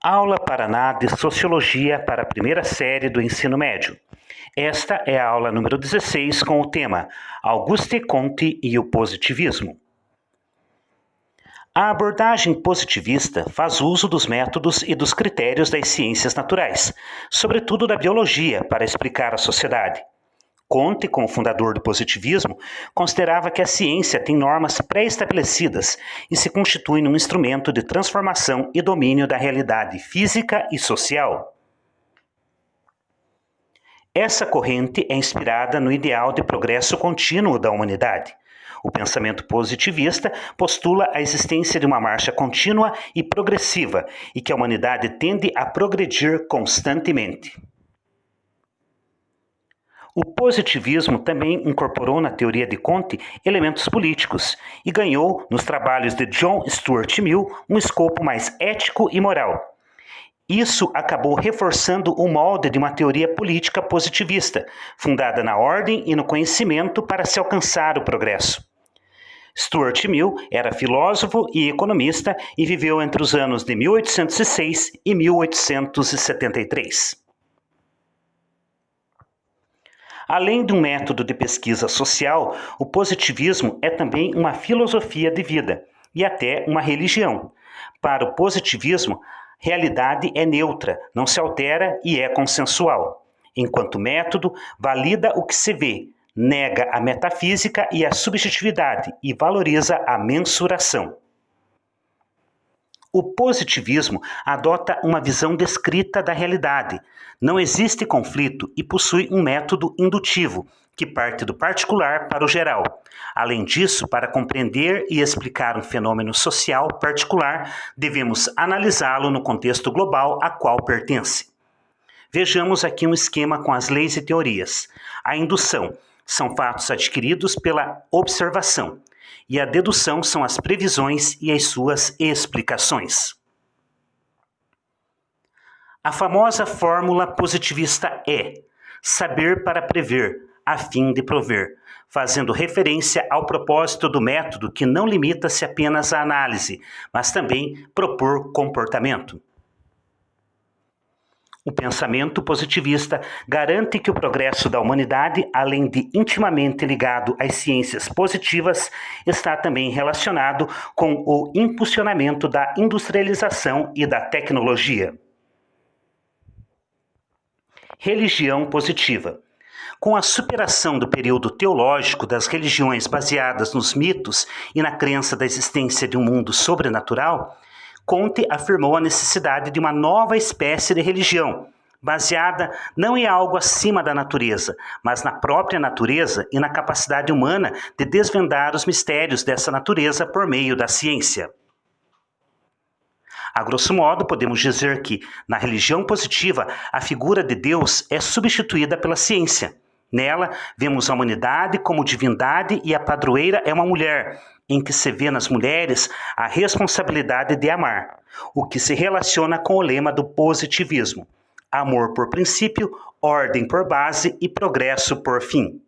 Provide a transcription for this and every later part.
Aula Paraná de Sociologia para a primeira série do ensino médio. Esta é a aula número 16 com o tema Auguste Comte e o positivismo. A abordagem positivista faz uso dos métodos e dos critérios das ciências naturais, sobretudo da biologia, para explicar a sociedade. Comte, como fundador do positivismo, considerava que a ciência tem normas pré-estabelecidas e se constitui num instrumento de transformação e domínio da realidade física e social. Essa corrente é inspirada no ideal de progresso contínuo da humanidade. O pensamento positivista postula a existência de uma marcha contínua e progressiva e que a humanidade tende a progredir constantemente. O positivismo também incorporou na teoria de Comte elementos políticos e ganhou, nos trabalhos de John Stuart Mill, um escopo mais ético e moral. Isso acabou reforçando o molde de uma teoria política positivista, fundada na ordem e no conhecimento para se alcançar o progresso. Stuart Mill era filósofo e economista e viveu entre os anos de 1806 e 1873. Além de um método de pesquisa social, o positivismo é também uma filosofia de vida e até uma religião. Para o positivismo, realidade é neutra, não se altera e é consensual. Enquanto método, valida o que se vê, nega a metafísica e a subjetividade e valoriza a mensuração. O positivismo adota uma visão descrita da realidade. Não existe conflito e possui um método indutivo, que parte do particular para o geral. Além disso, para compreender e explicar um fenômeno social particular, devemos analisá-lo no contexto global a qual pertence. Vejamos aqui um esquema com as leis e teorias. A indução são fatos adquiridos pela observação. E a dedução são as previsões e as suas explicações. A famosa fórmula positivista é saber para prever, a fim de prover, fazendo referência ao propósito do método que não limita-se apenas à análise, mas também propor comportamento. O pensamento positivista garante que o progresso da humanidade, além de intimamente ligado às ciências positivas, está também relacionado com o impulsionamento da industrialização e da tecnologia. Religião positiva. Com a superação do período teológico das religiões baseadas nos mitos e na crença da existência de um mundo sobrenatural, Comte afirmou a necessidade de uma nova espécie de religião, baseada não em algo acima da natureza, mas na própria natureza e na capacidade humana de desvendar os mistérios dessa natureza por meio da ciência. A grosso modo, podemos dizer que, na religião positiva, a figura de Deus é substituída pela ciência. Nela, vemos a humanidade como divindade e a padroeira é uma mulher, em que se vê nas mulheres a responsabilidade de amar, o que se relaciona com o lema do positivismo: amor por princípio, ordem por base e progresso por fim.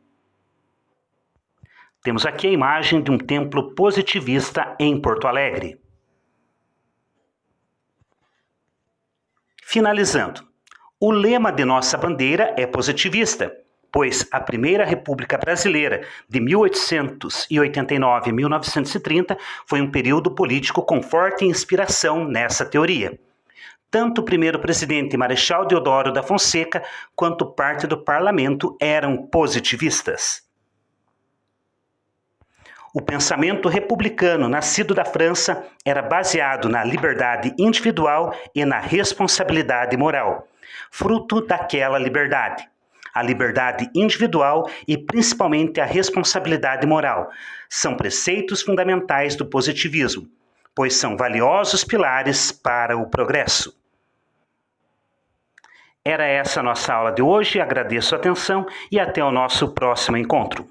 Temos aqui a imagem de um templo positivista em Porto Alegre. Finalizando, o lema de nossa bandeira é positivista, pois a Primeira República Brasileira, de 1889 a 1930, foi um período político com forte inspiração nessa teoria. Tanto o primeiro presidente Marechal Deodoro da Fonseca quanto parte do parlamento eram positivistas. O pensamento republicano nascido da França era baseado na liberdade individual e na responsabilidade moral, fruto daquela liberdade. A liberdade individual e principalmente a responsabilidade moral são preceitos fundamentais do positivismo, pois são valiosos pilares para o progresso. Era essa a nossa aula de hoje, agradeço a atenção e até o nosso próximo encontro.